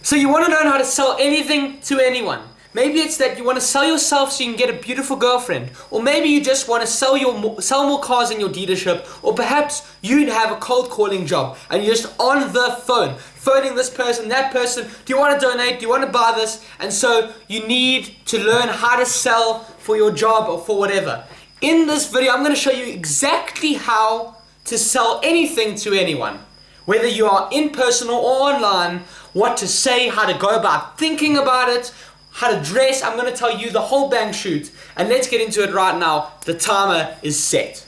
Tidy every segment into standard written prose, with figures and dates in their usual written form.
So you want to learn how to sell anything to anyone. Maybe it's that you want to sell yourself so you can get a beautiful girlfriend. Or maybe you just want to sell more cars in your dealership. Or perhaps you have a cold calling job and you're just on the phone, phoning this person, that person. Do you want to donate? Do you want to buy this? And so you need to learn how to sell for your job or for whatever. In this video, I'm going to show you exactly how to sell anything to anyone. Whether you are in person or online, what to say, how to go about thinking about it, how to dress. I'm going to tell you the whole bang shoot. And let's get into it right now. The timer is set.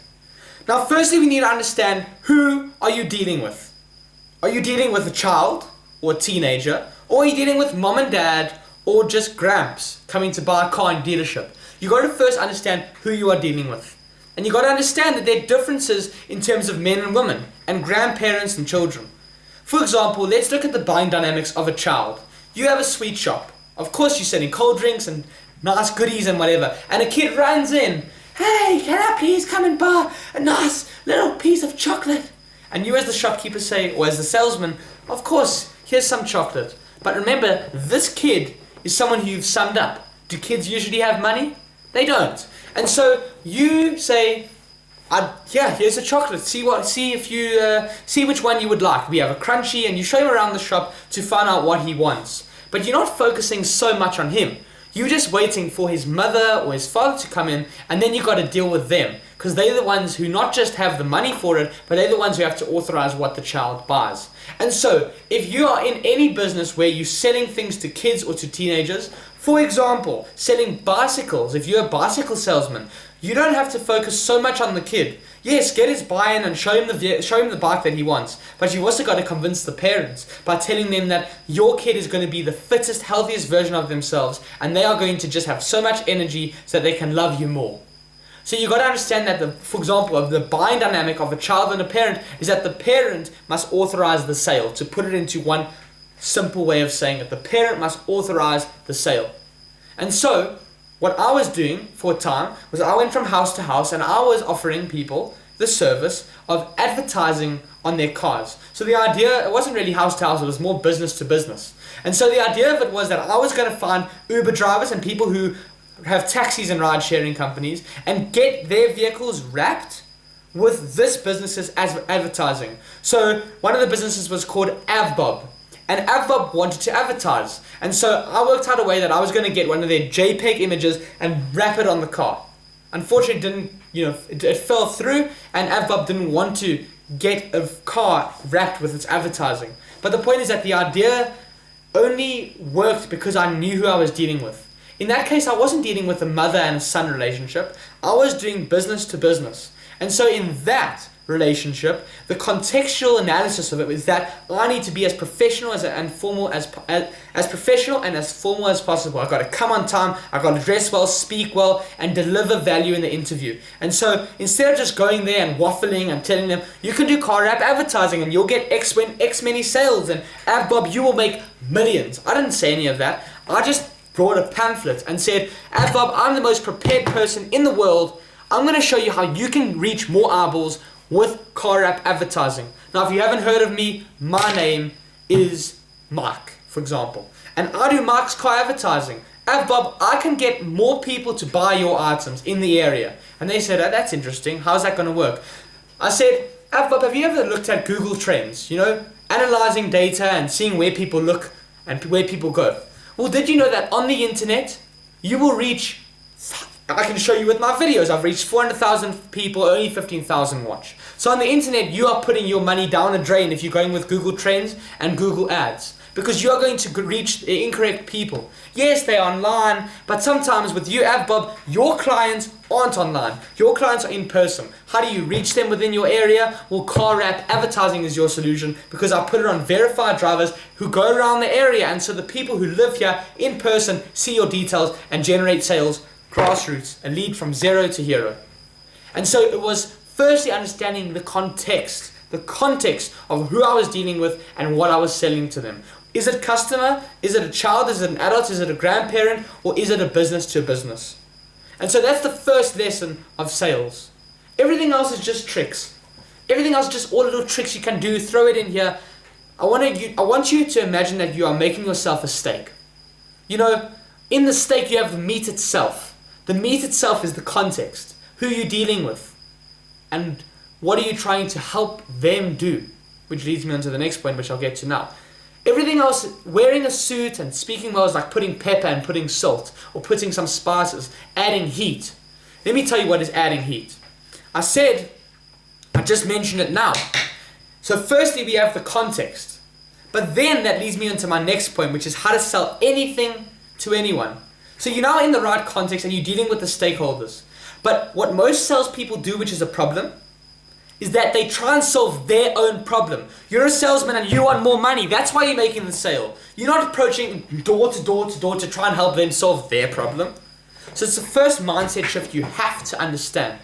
Now, firstly, we need to understand, who are you dealing with? Are you dealing with a child or a teenager? Or are you dealing with mom and dad or just gramps coming to buy a car in dealership? You got to first understand who you are dealing with. And you got to understand that there are differences in terms of men and women and grandparents and children. For example, let's look at the buying dynamics of a child. You have a sweet shop. Of course, you're selling cold drinks and nice goodies and whatever. And a kid runs in. Hey, can I please come and buy a nice little piece of chocolate? And you as the shopkeeper say, or as the salesman, of course, here's some chocolate. But remember, this kid is someone who you've summed up. Do kids usually have money? They don't. And so you say, yeah, here's a chocolate. See which one you would like. We have a crunchy, and you show him around the shop to find out what he wants. But you're not focusing so much on him. You're just waiting for his mother or his father to come in, and then you got to deal with them, because they're the ones who not just have the money for it, but they're the ones who have to authorize what the child buys. And so, if you are in any business where you're selling things to kids or to teenagers, for example, selling bicycles, if you're a bicycle salesman, you don't have to focus so much on the kid. Yes, get his buy-in and show him the bike that he wants, but you've also got to convince the parents by telling them that your kid is going to be the fittest, healthiest version of themselves, and they are going to just have so much energy so that they can love you more. So you've got to understand that, for example, of the buying dynamic of a child and a parent is that the parent must authorize the sale. To put it into one simple way of saying it, the parent must authorize the sale. And so, what I was doing for a time was I went from house to house and I was offering people the service of advertising on their cars. So the idea, it wasn't really house to house, it was more business to business. And so the idea of it was that I was going to find Uber drivers and people who have taxis and ride sharing companies and get their vehicles wrapped with this business's advertising. So one of the businesses was called AvBob. And AvBob wanted to advertise. And so I worked out a way that I was going to get one of their JPEG images and wrap it on the car. Unfortunately, it fell through, and AvBob didn't want to get a car wrapped with its advertising. But the point is that the idea only worked because I knew who I was dealing with. In that case, I wasn't dealing with a mother and a son relationship. I was doing business to business. And so in that relationship, the contextual analysis of it is that I need to be as professional and formal as professional and as formal as possible. I've got to come on time, I've got to dress well, speak well, and deliver value in the interview. And so instead of just going there and waffling and telling them, you can do car wrap advertising and you'll get X many sales, and AvBob, you will make millions. I didn't say any of that. I just brought a pamphlet and said, AvBob, I'm the most prepared person in the world. I'm going to show you how you can reach more eyeballs with car wrap advertising. Now, if you haven't heard of me, my name is Mike, for example. And I do Mike's car advertising. AvBob, I can get more people to buy your items in the area. And they said, oh, that's interesting. How's that going to work? I said, AvBob, have you ever looked at Google Trends? Analyzing data and seeing where people look and where people go. Well, did you know that on the internet, you will reach, I can show you with my videos, I've reached 400,000 people, only 15,000 watch. So on the internet, you are putting your money down the drain if you're going with Google Trends and Google Ads, because you are going to reach the incorrect people. Yes, they're online, but sometimes with you, AvBob, your clients aren't online. Your clients are in person. How do you reach them within your area? Well, car wrap advertising is your solution, because I put it on verified drivers who go around the area, and so the people who live here in person see your details and generate sales. Grassroots, a lead from zero to hero. And so it was firstly understanding the context of who I was dealing with and what I was selling to them. Is it customer? Is it a child? Is it an adult? Is it a grandparent? Or is it a business to business? And so that's the first lesson of sales. Everything else is just tricks. Everything else is just all little tricks you can do, throw it in here. I want you to imagine that you are making yourself a steak. You know, in the steak you have the meat itself. The meat itself is the context. Who you're dealing with. And what are you trying to help them do? Which leads me on to the next point, which I'll get to now. Everything else, wearing a suit and speaking well is like putting pepper and putting salt, or putting some spices, adding heat. Let me tell you what is adding heat. I just mentioned it now. So firstly, we have the context. But then that leads me on to my next point, which is how to sell anything to anyone. So you're now in the right context and you're dealing with the stakeholders. But what most salespeople do, which is a problem, is that they try and solve their own problem. You're a salesman and you want more money. That's why you're making the sale. You're not approaching door to door to door to try and help them solve their problem. So it's the first mindset shift you have to understand.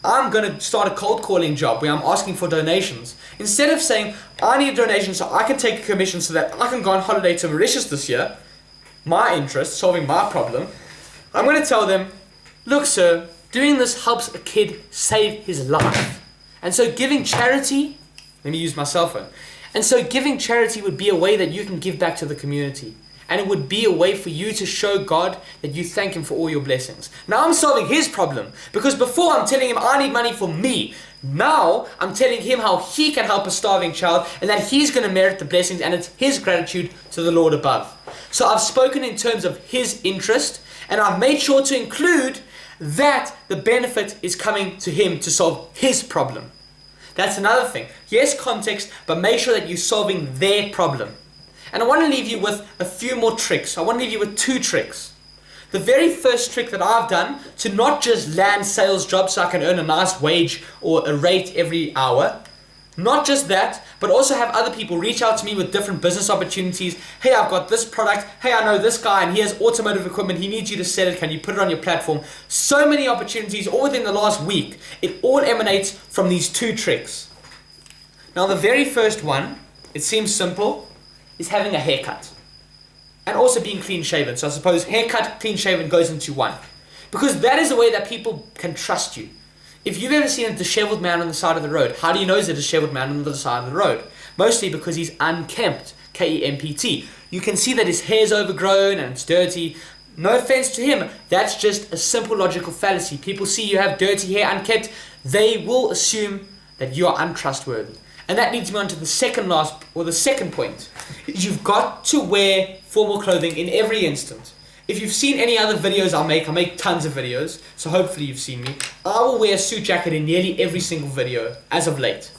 I'm going to start a cold calling job where I'm asking for donations. Instead of saying, I need a donation so I can take a commission so that I can go on holiday to Mauritius this year, my interest, solving my problem, I'm going to tell them, look sir, doing this helps a kid save his life. And so giving charity, let me use my cell phone. And so giving charity would be a way that you can give back to the community. And it would be a way for you to show God that you thank Him for all your blessings. Now I'm solving his problem. Because before I'm telling him I need money for me. Now I'm telling him how he can help a starving child and that he's going to merit the blessings and it's his gratitude to the Lord above. So I've spoken in terms of his interest and I've made sure to include that the benefit is coming to him to solve his problem. That's another thing. Yes, context, but make sure that you're solving their problem. And I want to leave you with a few more tricks. I want to leave you with 2 tricks. The very first trick that I've done to not just land sales jobs so I can earn a nice wage or a rate every hour. Not just that, but also have other people reach out to me with different business opportunities. Hey, I've got this product. Hey, I know this guy and he has automotive equipment. He needs you to sell it. Can you put it on your platform? So many opportunities all within the last week. It all emanates from these 2 tricks. Now, the very first one, it seems simple, is having a haircut. And also being clean shaven. So I suppose haircut, clean shaven goes into one. Because that is the way that people can trust you. If you've ever seen a disheveled man on the side of the road, how do you know he's a disheveled man on the side of the road? Mostly because he's unkempt, K-E-M-P-T. You can see that his hair's overgrown and it's dirty. No offense to him, that's just a simple logical fallacy. People see you have dirty hair, unkempt, they will assume that you are untrustworthy. And that leads me on to the second point. You've got to wear formal clothing in every instant. If you've seen any other videos I make tons of videos, so hopefully you've seen me. I will wear a suit jacket in nearly every single video as of late.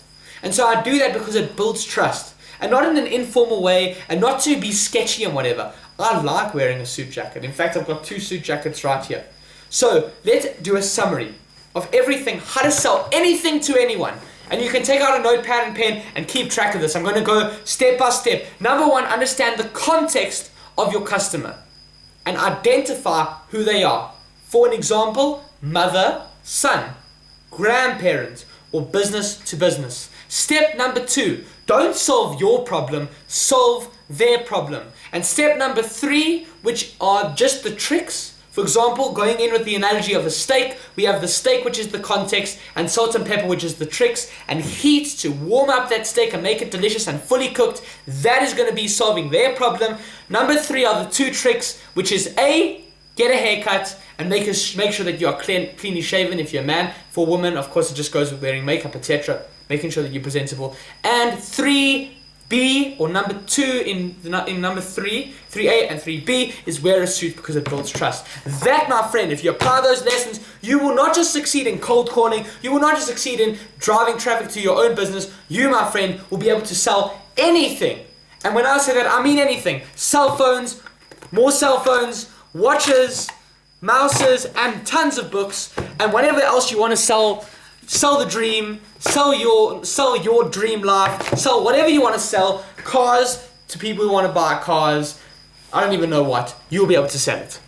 And so I do that because it builds trust. And not in an informal way, and not to be sketchy and whatever. I like wearing a suit jacket. In fact, I've got 2 suit jackets right here. So let's do a summary of everything, how to sell anything to anyone. And you can take out a notepad and pen and keep track of this. I'm going to go step by step. Number 1, understand the context of your customer and identify who they are. For an example, mother, son, grandparent, or business to business. Step number 2, don't solve your problem, solve their problem. And step number 3, which are just the tricks. For example, going in with the analogy of a steak, we have the steak, which is the context, and salt and pepper, which is the tricks, and heat to warm up that steak and make it delicious and fully cooked. That is going to be solving their problem. Number 3 are the 2 tricks, which is A, get a haircut, and make sure that you are cleanly shaven if you're a man. For a woman, of course, it just goes with wearing makeup, etc. Making sure that you're presentable. And 3B, or number 2 in number 3, 3A and 3B, is wear a suit because it builds trust. That, my friend, if you apply those lessons, you will not just succeed in cold calling, you will not just succeed in driving traffic to your own business, you, my friend, will be able to sell anything. And when I say that, I mean anything. Cell phones, more cell phones, watches, mouses, and tons of books, and whatever else you want to sell. Sell the dream, sell your dream life, sell whatever you want to sell, cars to people who want to buy cars, I don't even know what, you'll be able to sell it.